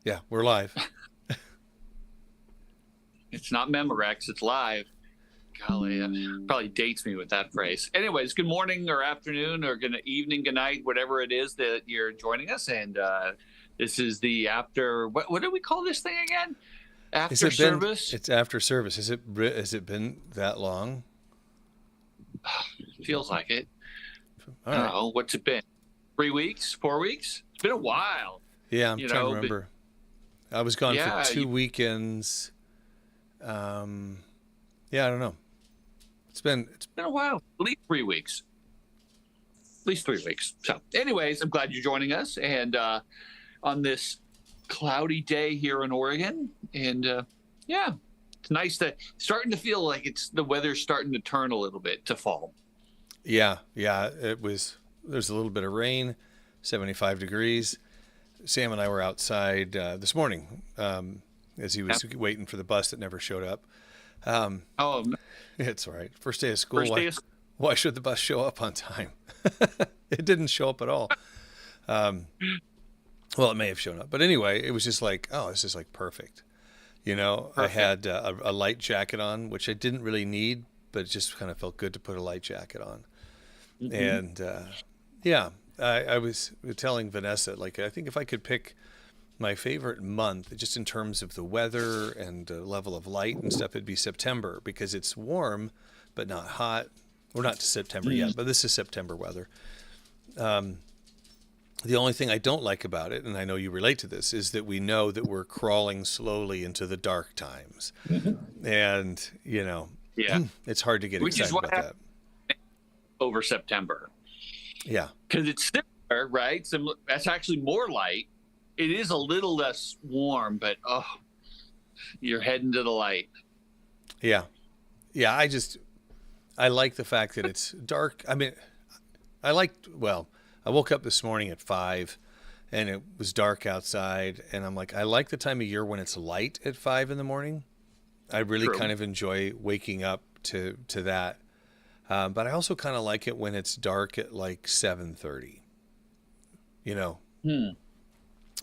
Yeah, we're live. It's not Memorex, it's live. Golly, probably dates me with that phrase. Anyways, good morning or afternoon or good evening, good night, whatever it is that you're joining us. And this is the after, what do we call this thing again? Has After it been? service? It's after service. Has it been that long? Feels like it. All I don't right. know. What's it been? 3 weeks? 4 weeks? It's been a while, Yeah, I'm you trying to know, but remember. I was gone for yeah, two weekends. Um, yeah, I don't know. It's been a while. At least 3 weeks. At least 3 weeks. So, anyways, I'm glad you're joining us. And on this cloudy day here in Oregon. And yeah, it's nice to starting to feel like the weather's starting to turn a little bit to fall. yeah. It was. There's a little bit of rain, 75 degrees. Sam and I were outside this morning as he Yeah. was waiting for the bus that never showed up. Um, Oh, it's all right. First day of school. first day of school. Why should the bus show up on time? It didn't show up at all. Um, well, it may have shown up, but anyway, it was just like, oh, this is like perfect. I Perfect. had a light jacket on, which I didn't really need, but it just kind of felt good to put a light jacket on. Hmm. And yeah, I was telling Vanessa, like, I think if I could pick my favorite month, just in terms of the weather and level of light and stuff, it'd be September because it's warm, but not hot. We're not to September yet, but this is September weather. Um, the only thing I don't like about it, and I know you relate to this, is that we know that we're crawling slowly into the dark times. And, Yeah. it's hard to get Which is excited what about happened that. over September. Yeah. Because it's similar, right? So that's actually more light. It is a little less warm, but oh, you're heading to the light. Yeah. Yeah. I like the fact that it's dark. I mean, I woke up this morning at 5 and it was dark outside. And I'm like, I like the time of year when it's light at 5 in the morning. I really True. kind of enjoy waking up to that. But I also kind of like it when it's dark at like 7:30, you know, Hmm.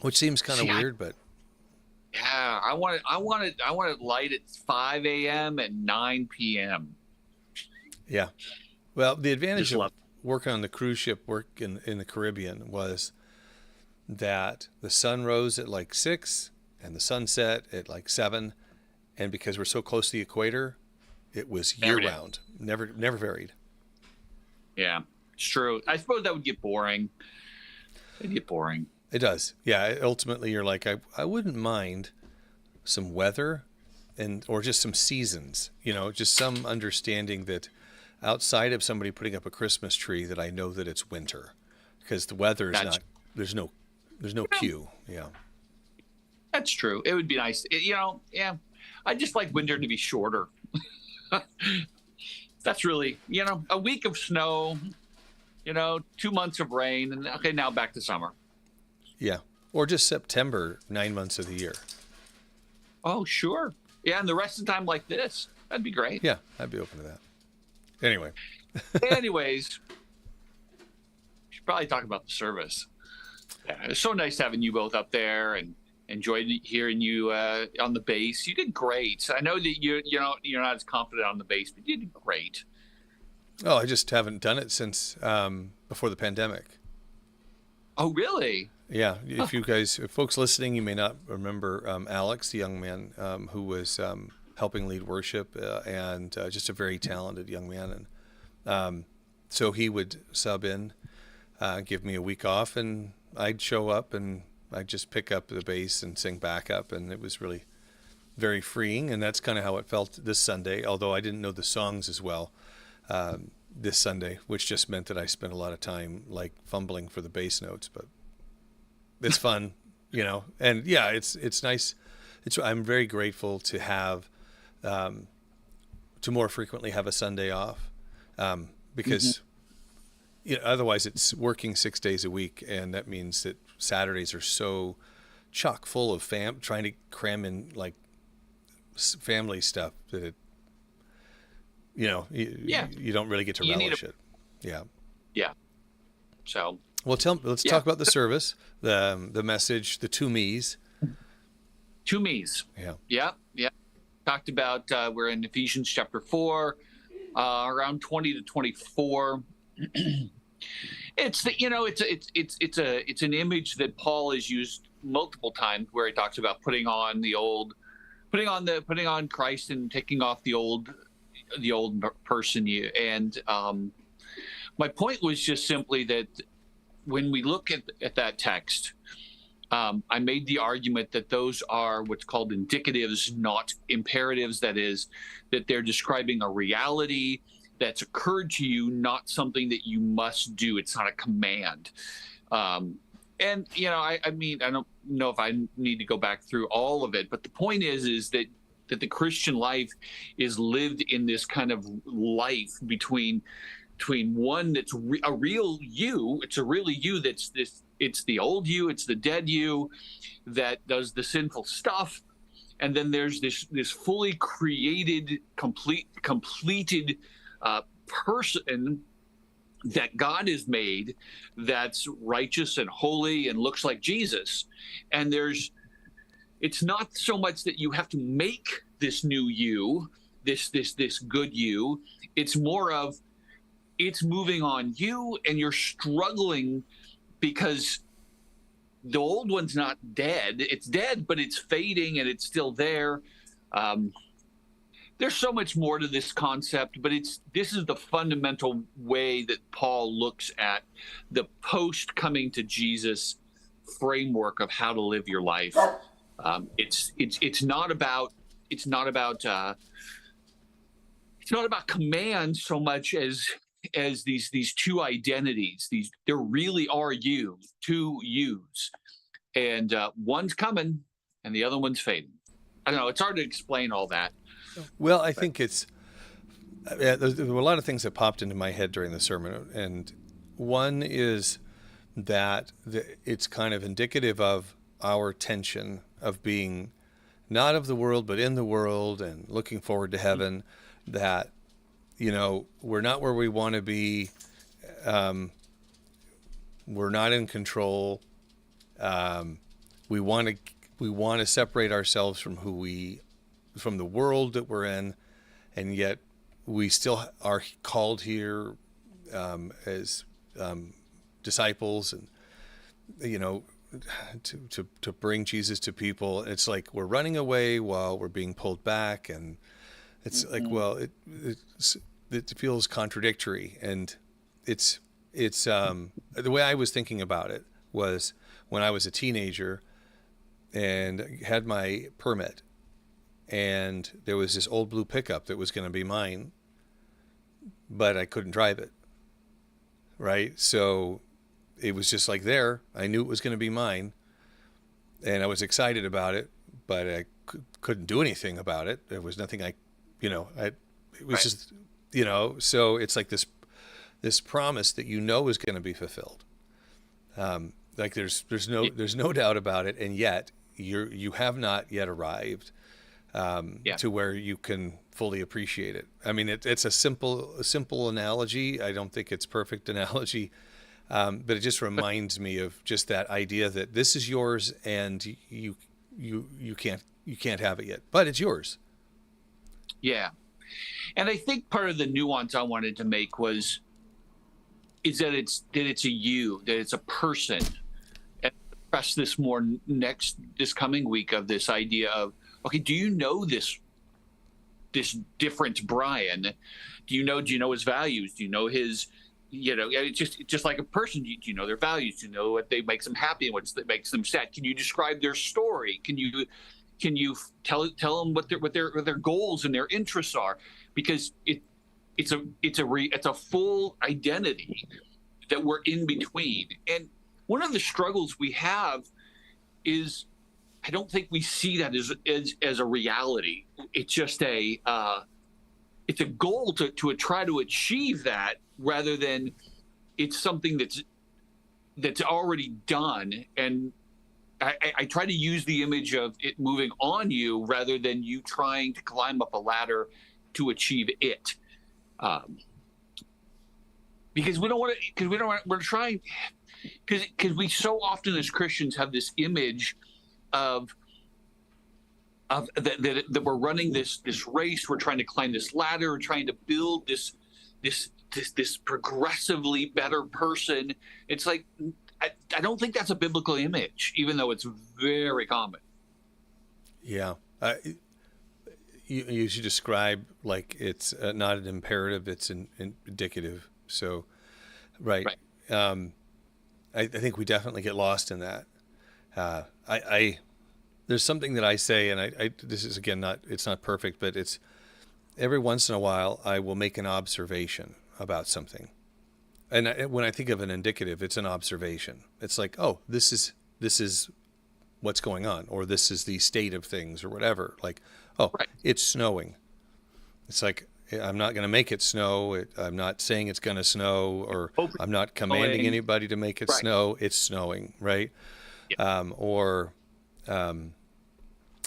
which seems kind of See, weird, but yeah, I want it light at 5 a.m. and 9 p.m. yeah. Well, the advantage Just of love. working on the cruise ship work in the Caribbean was that the sun rose at like 6 and the sun set at like 7. And because we're so close to the equator, it was year Every day. round, never varied. Yeah, it's true. I suppose that would get boring. It'd get boring. It does. Yeah. Ultimately, you're like, I wouldn't mind some weather or just some seasons, just some understanding that outside of somebody putting up a Christmas tree that I know that it's winter because the weather is That's not, there's no cue. Yeah. that's true. It would be nice. Yeah. I just like winter to be shorter. That's really, a week of snow, 2 months of rain, and okay, now back to summer. Yeah. Or just September, 9 months of the year. Oh, sure. Yeah, and the rest of the time like this. That'd be great. Yeah. I'd be open to that. Anyway. Anyways, we should probably talk about the service. Yeah, it's so nice having you both up there and enjoyed hearing you on the bass. You did great. I know that you're not as confident on the bass, but you did great. Oh, I just haven't done it since before the pandemic. Oh, really? Yeah, if folks listening, you may not remember Alex, the young man who was helping lead worship and just a very talented young man. And so he would sub in, give me a week off, and I'd show up and I'd just pick up the bass and sing backup. And it was really very freeing. And that's kind of how it felt this Sunday, although I didn't know the songs as well this Sunday, which just meant that I spent a lot of time like fumbling for the bass notes, but it's fun, and yeah, it's nice. I'm very grateful to have, to more frequently have a Sunday off, because otherwise it's working 6 days a week. And that means that Saturdays are so chock full of trying to cram in like family stuff that Yeah. you don't really get to You need relish it. Yeah. Yeah. So Well, let's yeah. talk about the service, the message, the two me's. Two me's. Yeah. Yep. Yep. Talked about, we're in Ephesians chapter 4, around 20 to 24. It's the, it's an image that Paul has used multiple times, where he talks about putting on Christ and taking off the old person. My point was just simply that when we look at that text, I made the argument that those are what's called indicatives, not imperatives. That is, that they're describing a reality that's occurred to you, not something that you must do. It's not a command. And I mean, I don't know if I need to go back through all of it, but the point is that the Christian life is lived in this kind of life between one that's a real you. It's a really you that's this. It's the old you. It's the dead you that does the sinful stuff, and then there's this fully created, completed person that God has made, that's righteous and holy and looks like Jesus. And it's not so much that you have to make this new you, this good you. It's more of, it's moving on you, and you're struggling because the old one's not dead. It's dead, but it's fading and it's still there. There's so much more to this concept, but this is the fundamental way that Paul looks at the post coming to Jesus framework of how to live your life. It's not about command so much as these two identities. There really are two yous, and one's coming and the other one's fading. I don't know. It's hard to explain all that. Well, I think there were a lot of things that popped into my head during the sermon, and one is that it's kind of indicative of our tension of being not of the world, but in the world, and looking forward to heaven, that, we're not where we want to be. We're not in control. We want to separate ourselves from from the world that we're in, and yet we still are called here as disciples, and to bring Jesus to people. It's like we're running away while we're being pulled back, and it's like, well, it feels contradictory, and it's the way I was thinking about it was when I was a teenager and had my permit. And there was this old blue pickup that was going to be mine, but I couldn't drive it. Right? So it was just like there. I knew it was going to be mine, and I was excited about it, but I couldn't do anything about it. There was nothing it was just, so it's like this promise that is going to be fulfilled. Like there's no doubt about it, and yet you have not yet arrived to where you can fully appreciate it. I mean, it's a simple analogy. I don't think it's perfect analogy, but it just reminds me of just that idea that this is yours, and you can't have it yet, but it's yours. Yeah, and I think part of the nuance I wanted to make is that it's a you, that it's a person. And press this more this coming week of this idea of, okay, do you know this different Brian? Do you know his values? Do you know his, it's just like a person. Do you know their values? Do you know what makes them happy and what makes them sad? Can you describe their story? Can you tell them what their goals and their interests are? Because it's a full identity that we're in between. And one of the struggles we have is, I don't think we see that as a reality. It's just it's a goal to try to achieve that, rather than it's something that's already done. And I try to use the image of it moving on you rather than you trying to climb up a ladder to achieve it. Because we so often as Christians have this image of that we're running this race. We're trying to climb this ladder, trying to build this progressively better person. It's like I don't think that's a biblical image, even though it's very common. Yeah. You should describe like it's not an imperative, it's an indicative. So, right. Right. I think we definitely get lost in that. I there's something that I say, and this is again it's not perfect, but it's every once in a while I will make an observation about something, and when I think of an indicative, it's an observation. It's like, oh, this is what's going on, or this is the state of things, or whatever. Like, oh, Right. it's snowing. It's like, I'm not going to make it snow. I'm not saying it's going to snow, or Open I'm not commanding snowing. anybody to make it Right. snow. It's snowing, right? Yeah. Or, what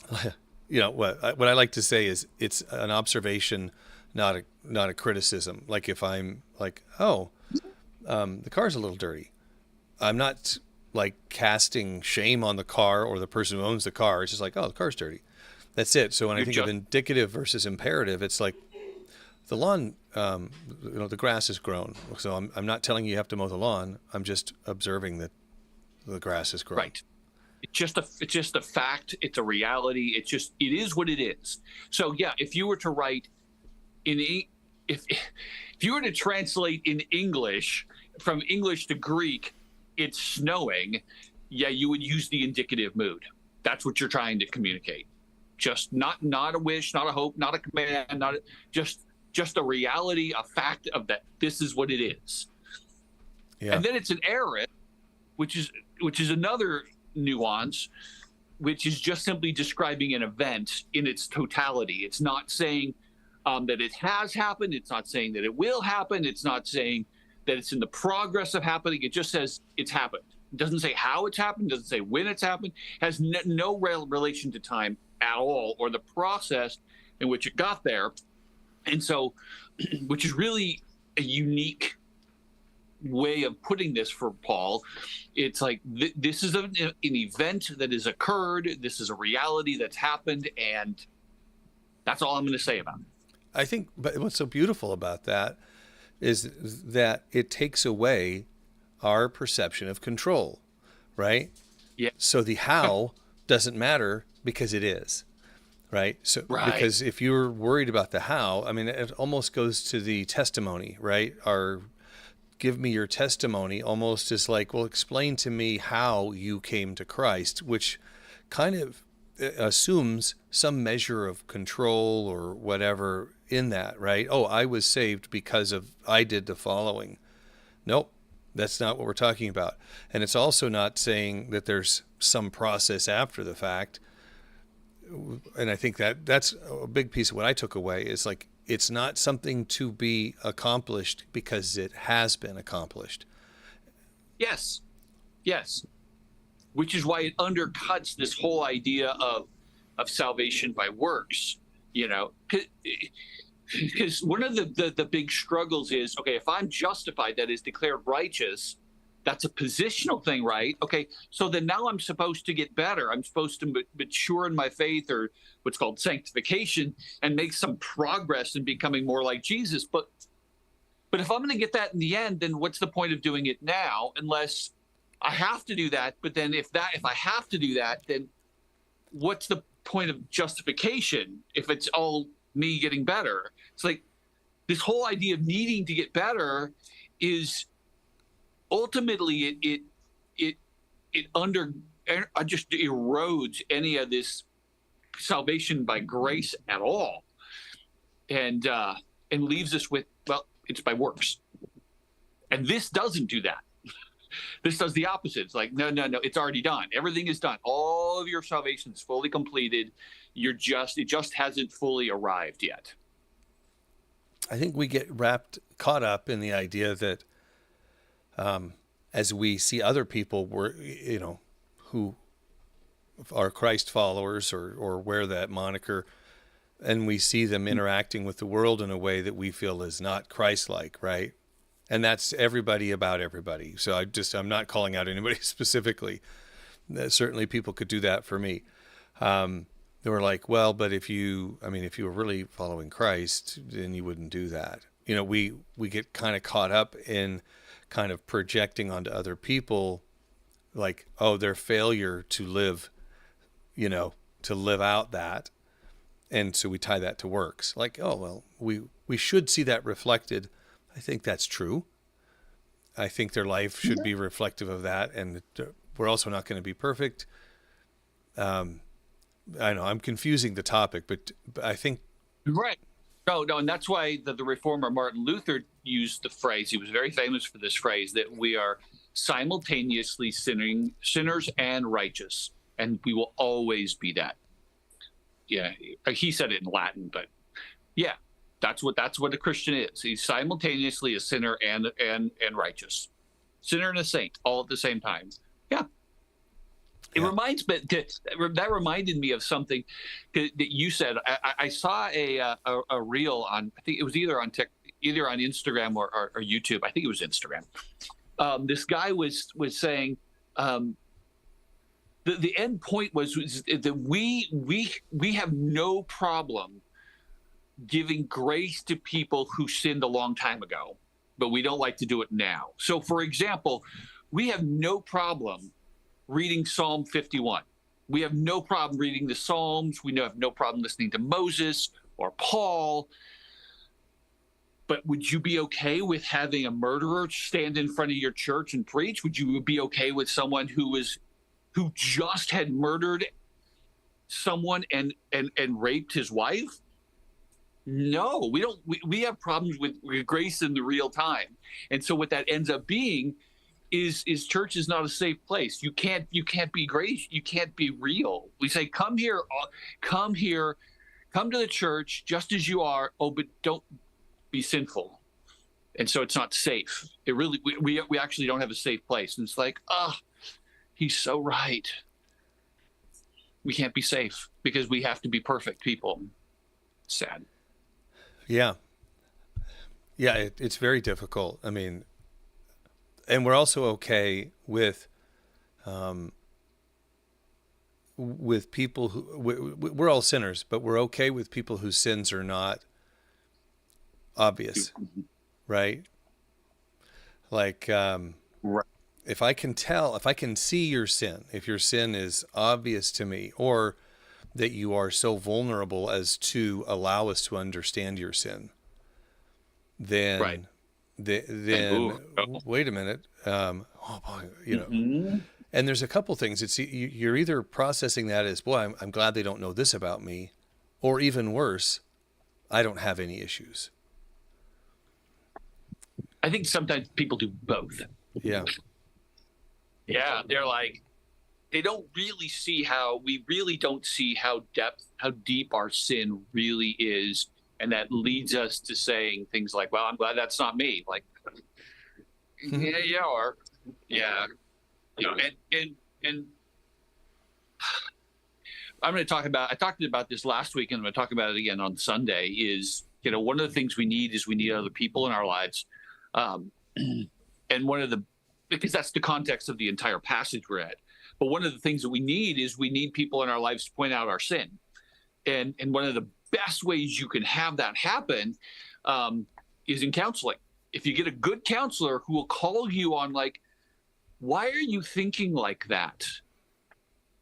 I like to say is it's an observation, not a criticism. Like if I'm like, oh, the car's a little dirty. I'm not like casting shame on the car or the person who owns the car. It's just like, oh, the car's dirty. That's it. So when I think of indicative versus imperative, it's like the lawn, the grass is grown. So I'm not telling you have to mow the lawn. I'm just observing that the grass is grown. Right. It's just a fact. It's a reality. It is what it is. So yeah, if you were to write if you were to translate in English from English to Greek, it's snowing. Yeah, you would use the indicative mood. That's what you're trying to communicate. Just not a wish, not a hope, not a command, just a reality, a fact of that. This is what it is. Yeah. And then it's an aorist, which is another nuance, which is just simply describing an event in its totality. It's not saying that it has happened. It's not saying that it will happen. It's not saying that it's in the progress of happening. It just says it's happened. It doesn't say how it's happened. Doesn't say when it's happened. Has no relation to time at all, or the process in which it got there. And so, which is really a unique way of putting this for Paul. It's like this is an event that has occurred. This is a reality that's happened, and that's all I'm going to say about it. I think, but what's so beautiful about that is that it takes away our perception of control, right? Yeah. So the how doesn't matter because it is, right? So Right. because if you're worried about the how, I mean, it almost goes to the testimony, right? Our give me your testimony almost is like, well, explain to me how you came to Christ, which kind of assumes some measure of control or whatever in that, right? Oh, I was saved because of I did the following. Nope, that's not what we're talking about. And it's also not saying that there's some process after the fact. And I think that's a big piece of what I took away is like, it's not something to be accomplished because it has been accomplished. Yes. Which is why it undercuts this whole idea of salvation by works, because one of the big struggles is, okay, if I'm justified, that is declared righteous, that's a positional thing, right? Okay, so then now I'm supposed to get better. I'm supposed to mature in my faith, or what's called sanctification, and make some progress in becoming more like Jesus. But if I'm going to get that in the end, then what's the point of doing it now? Unless I have to do that. But then if I have to do that, then what's the point of justification if it's all me getting better? It's like this whole idea of needing to get better is ultimately it just erodes any of this salvation by grace at all, and leaves us with, well, it's by works. And this doesn't do that. This does the opposite. It's like, no, it's already done. Everything is done. All of your salvation is fully completed. It just hasn't fully arrived yet. I think we get caught up in the idea that as we see other people who are Christ followers or wear that moniker, and we see them interacting with the world in a way that we feel is not Christ-like, right? And that's everybody about everybody. So I'm not calling out anybody specifically. Certainly people could do that for me. they were like, well, but if you, I mean, if you were really following Christ, then you wouldn't do that. You know, we get kind of caught up in kind of projecting onto other people, like, oh, their failure to live, you know, to live out that. And so we tie that to works. Like, oh, well, we should see that reflected. I think that's true. I think their life should be reflective of that. And we're also not going to be perfect. I know I'm confusing the topic, but I think Right. No, and that's why the reformer Martin Luther used the phrase. He was very famous for this phrase that we are simultaneously sinners and righteous, and we will always be that. Yeah, he said it in Latin, but yeah, that's what a Christian is. He's simultaneously a sinner and righteous, sinner and a saint, all at the same time. Yeah. It reminds me that reminded me of something that you said. I saw a reel on, I think it was either on Instagram or YouTube. I think it was Instagram. This guy was saying the end point was that we have no problem giving grace to people who sinned a long time ago, but we don't like to do it now. So, for example, we have no problem reading Psalm 51. We have no problem reading the Psalms. We have no problem listening to Moses or Paul. But would you be okay with having a murderer stand in front of your church and preach? Would you be okay with someone who just had murdered someone and raped his wife? No, we don't. We have problems with grace in the real time. And so what that ends up being is church is not a safe place. You can't be grace. You can't be real. We say, come here, come to the church just as you are. Oh, but don't be sinful. And so it's not safe. It really, we actually don't have a safe place. And it's like, he's so right. We can't be safe because we have to be perfect people. Sad. Yeah. Yeah, it's very difficult. I mean, and we're also okay with people who we're all sinners, but we're okay with people whose sins are not obvious, right? Like, Right. if I can see your sin, if your sin is obvious to me, or that you are so vulnerable as to allow us to understand your sin, then Right. then wait a minute, you know. And there's a couple things. It's you're either processing that as, boy, I'm glad they don't know this about me, or even worse, I don't have any issues. I think sometimes people do both. Yeah. Yeah, they're like, they don't really see we really don't see how deep our sin really is. And that leads us to saying things like, well, I'm glad that's not me. Like, yeah, you are. Yeah. You know, and I'm going to talk about, I talked about this last week and I'm going to talk about it again on Sunday is, you know, one of the things we need is we need other people in our lives. And because that's the context of the entire passage we're at. But one of the things that we need is we need people in our lives to point out our sin. And one of the best ways you can have that happen is in counseling. If you get a good counselor who will call you on like, why are you thinking like that?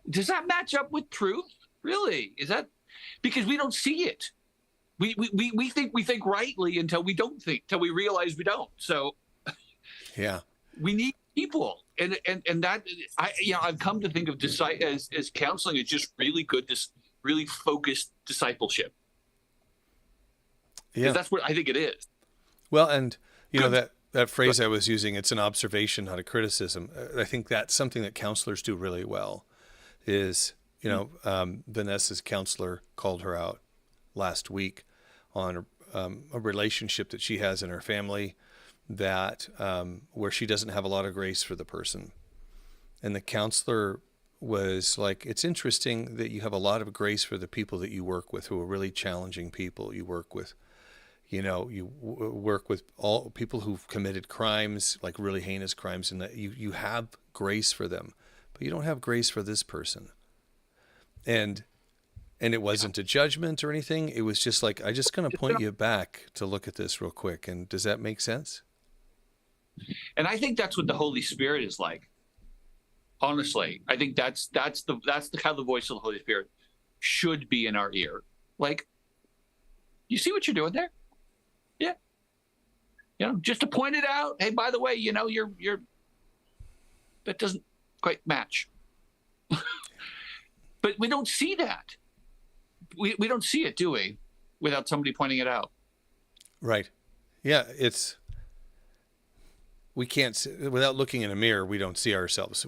Does that match up with truth? Really? Is that because we don't see it? We think rightly until we don't think, till we realize we don't. So Yeah. we need people. And that I've come to think of as counseling is just really good, this really focused discipleship. Yeah. That's what I think it is. Well, and you know that phrase I was using, it's an observation, not a criticism. I think that's something that counselors do really well. Is, you know, Vanessa's counselor called her out last week on a relationship that she has in her family that where she doesn't have a lot of grace for the person, and the counselor was like, it's interesting that you have a lot of grace for the people that you work with who are really challenging people. You work with, you know, work with all people who've committed crimes, like really heinous crimes, and that you have grace for them, but you don't have grace for this person. And And it wasn't a judgment or anything. It was just like, I just going to It's point been- you back to look at this real quick. And does that make sense? And I think that's what the Holy Spirit is like. Honestly, I think that's the kind of the voice of the Holy Spirit should be in our ear. Like, you see what you're doing there? Yeah. Just to point it out. Hey, by the way, you're that doesn't quite match. But we don't see that. We don't see it, do we? Without somebody pointing it out. Right. Yeah. We can't without looking in a mirror. We don't see ourselves.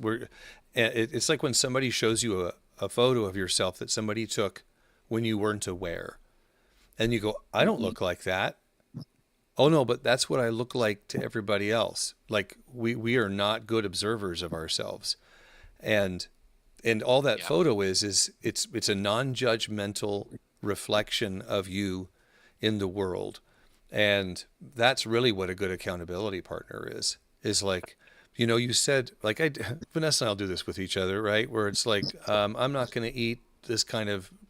It's like when somebody shows you a photo of yourself that somebody took when you weren't aware, and you go, I don't look like that. Oh no, but that's what I look like to everybody else. Like we are not good observers of ourselves. And all that photo is it's a non-judgmental reflection of you in the world. And that's really what a good accountability partner is like, you said, like, Vanessa and I'll do this with each other, right? Where it's like, I'm not going to eat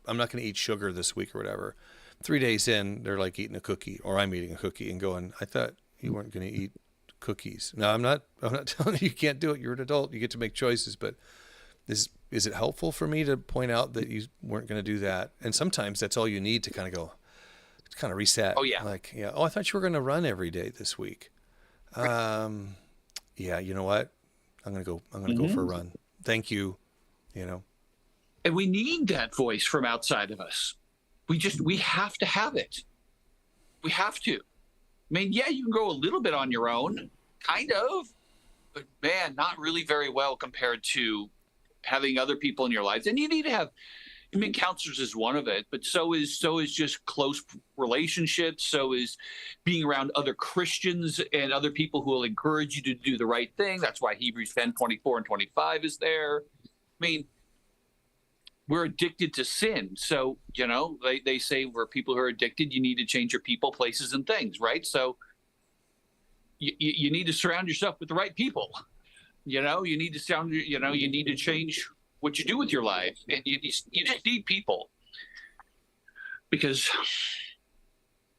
I'm not going to eat sugar this week or whatever. 3 days in, they're like eating a cookie, or I'm eating a cookie and going, I thought you weren't going to eat cookies. No, I'm not telling you can't do it. You're an adult. You get to make choices, but is it helpful for me to point out that you weren't going to do that? And sometimes that's all you need to kind of go, kind of reset. Oh yeah. Like, yeah. Oh, I thought you were going to run every day this week. Yeah. You know what? I'm going to go for a run. Thank you. And we need that voice from outside of us. We have to have it. We have to. I mean, yeah, you can grow a little bit on your own, kind of, but man, not really very well compared to having other people in your lives. And you need to have, counselors is one of it, but so is just close relationships. So is being around other Christians and other people who will encourage you to do the right thing. That's why Hebrews 10:24-25 is there. I mean, we're addicted to sin. So, they say where people who are addicted, you need to change your people, places, and things, right? So you need to surround yourself with the right people. You need to you need to change what you do with your life. And you just need people. Because,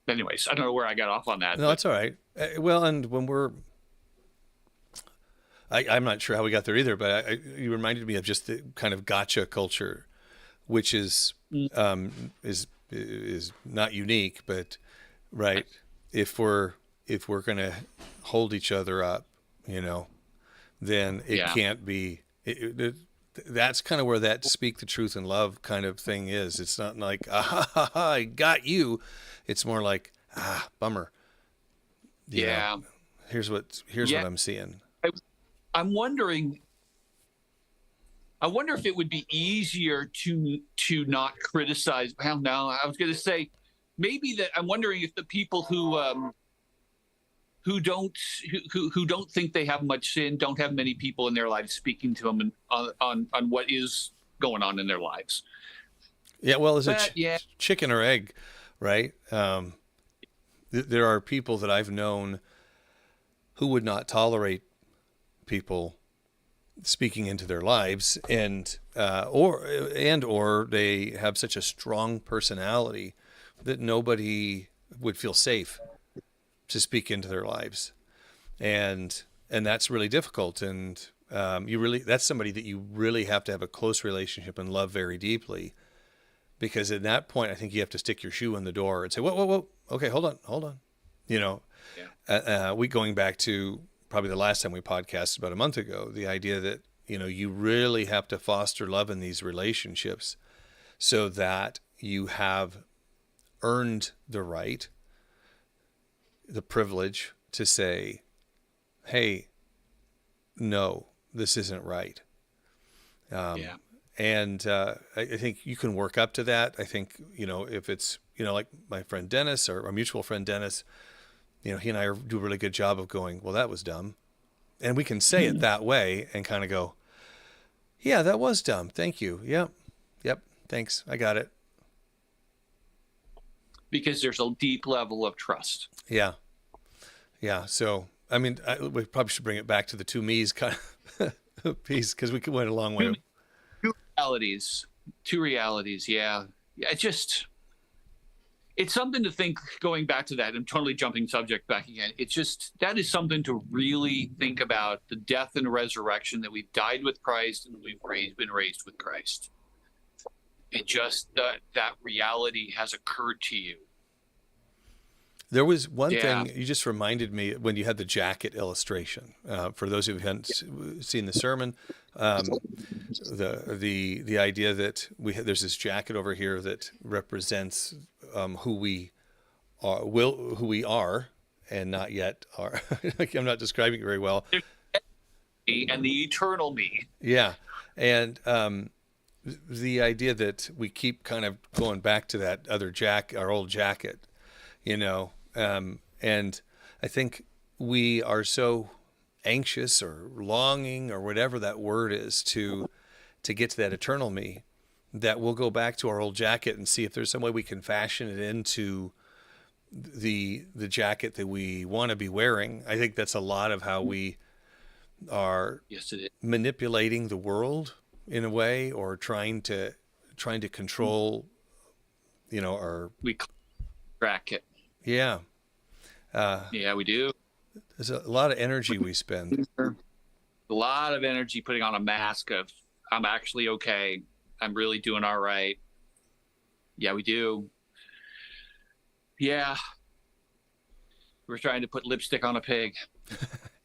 anyways, I don't know where I got off on that. No, that's all right. Well, and when I'm not sure how we got there either, but you reminded me of just the kind of gotcha culture, which is not unique, but right. If we're going to hold each other up, then it can't be. That's kind of where that speak the truth in love kind of thing is. It's not like I got you. It's more like bummer. Here's what I'm seeing. I'm wondering. I wonder if it would be easier to not criticize. Well, no, I was going to say maybe that I'm wondering if the people who don't think they have much sin, don't have many people in their lives speaking to them on what is going on in their lives. Yeah, well, is it chicken or egg, right? There are people that I've known who would not tolerate people speaking into their lives, and or they have such a strong personality that nobody would feel safe to speak into their lives, and that's really difficult. And that's somebody that you really have to have a close relationship and love very deeply, because at that point I think you have to stick your shoe in the door and say, whoa, okay, hold on, we going back to probably the last time we podcasted about a month ago, the idea that, you really have to foster love in these relationships so that you have earned the right, the privilege to say, hey, no, this isn't right. And I think you can work up to that. I think, if it's, like my friend Dennis, or our mutual friend Dennis, he and I do a really good job of going, well, that was dumb. And we can say it that way and kind of go, yeah, that was dumb. Thank you. Yep. Thanks. I got it. Because there's a deep level of trust. Yeah. So, I mean, we probably should bring it back to the two me's kind of piece, because we went a long way. Two realities. Yeah. yeah, it's something to think. Going back to that, I'm totally jumping subject back again. It's just, that is something to really think about, the death and resurrection, that we've died with Christ and we've been raised with Christ. And just that reality has occurred to you. There was one thing you just reminded me when you had the jacket illustration. For those who haven't seen the sermon, the idea that there's this jacket over here that represents who we are, and not yet are. I'm not describing it very well. And the eternal me. Yeah, and the idea that we keep kind of going back to that other our old jacket, and I think we are so anxious or longing or whatever that word is to get to that eternal me, that we'll go back to our old jacket and see if there's some way we can fashion it into the jacket that we want to be wearing. I think that's a lot of how we are manipulating the world in a way, or trying to control, we crack it. Yeah. Yeah, we do. There's a lot of energy we spend. A lot of energy putting on a mask of, I'm actually okay. I'm really doing all right. Yeah, we do. Yeah. We're trying to put lipstick on a pig.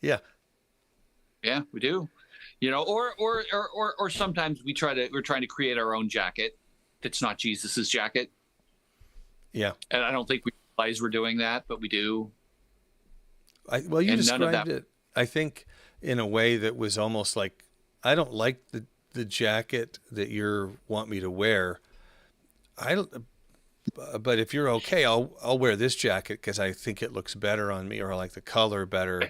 Yeah. Yeah, we do. Or sometimes we're trying to create our own jacket that's not Jesus's jacket. Yeah. And I don't think we realize we're doing that, but we do. You described it, I think, in a way that was almost like, I don't like the jacket that you want me to wear. But if you're okay, I'll wear this jacket because I think it looks better on me, or I like the color better,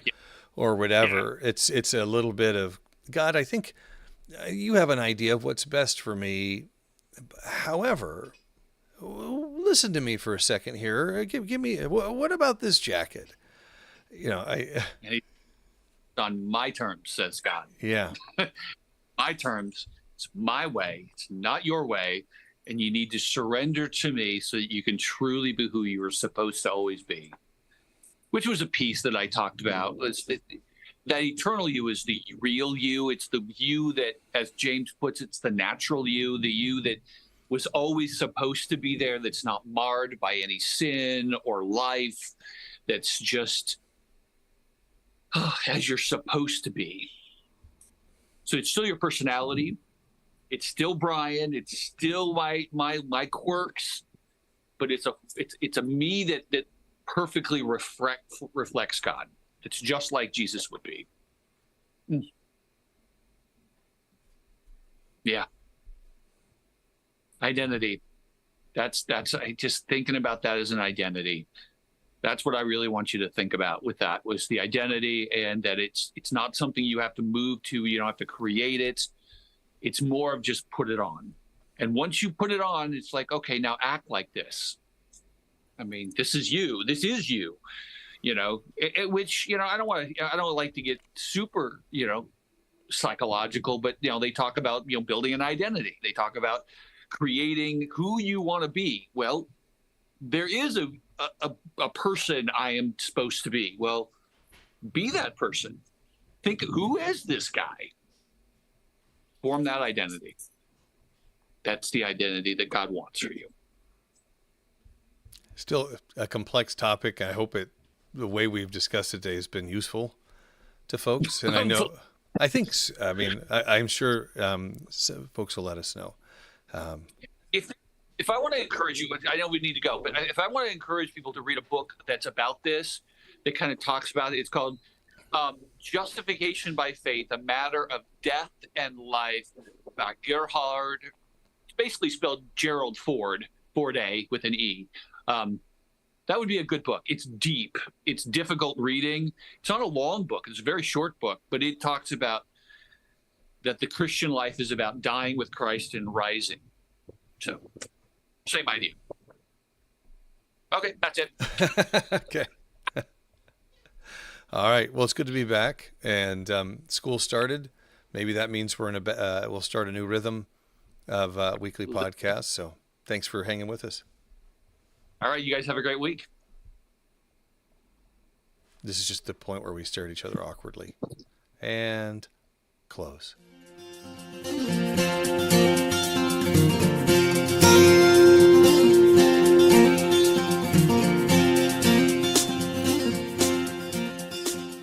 or whatever. Yeah. It's a little bit of, God, I think you have an idea of what's best for me. However, listen to me for a second here. Give me, what about this jacket? On my terms, says God. Yeah. My terms. It's my way. It's not your way. And you need to surrender to me so that you can truly be who you were supposed to always be. Which was a piece that I talked about. That eternal you is the real you. It's the you that, as James puts, it's the natural you, the you that was always supposed to be there, that's not marred by any sin or life, that's just as you're supposed to be. So it's still your personality. It's still Brian. It's still my quirks, but it's a me that perfectly reflects God. It's just like Jesus would be. Yeah. Identity. That's just thinking about that as an identity. That's what I really want you to think about with that, was the identity, and that it's not something you have to move to. You don't have to create it. It's more of just put it on. And once you put it on, it's like, okay, now act like this. I mean, this is you. This is you. Which, I don't like to get super, psychological, but, they talk about, building an identity. They talk about creating who you want to be. Well, there is a person I am supposed to be. Well, be that person. Think, who is this guy? Form that identity. That's the identity that God wants for you. Still a complex topic. I hope the way we've discussed it today has been useful to folks. And I'm sure folks will let us know. If I want to encourage you, I know we need to go, but if I want to encourage people to read a book that's about this, that kind of talks about it, it's called Justification by Faith, A Matter of Death and Life, by Gerhard. It's basically spelled Gerald Ford, Ford-A with an E. That would be a good book. It's deep. It's difficult reading. It's not a long book. It's a very short book, but it talks about that the Christian life is about dying with Christ and rising. So, same idea. Okay, that's it. Okay. All right. Well, it's good to be back, and school started. Maybe that means we'll start a new rhythm of weekly podcasts. So thanks for hanging with us. All right, you guys have a great week. This is just the point where we stare at each other awkwardly. And close.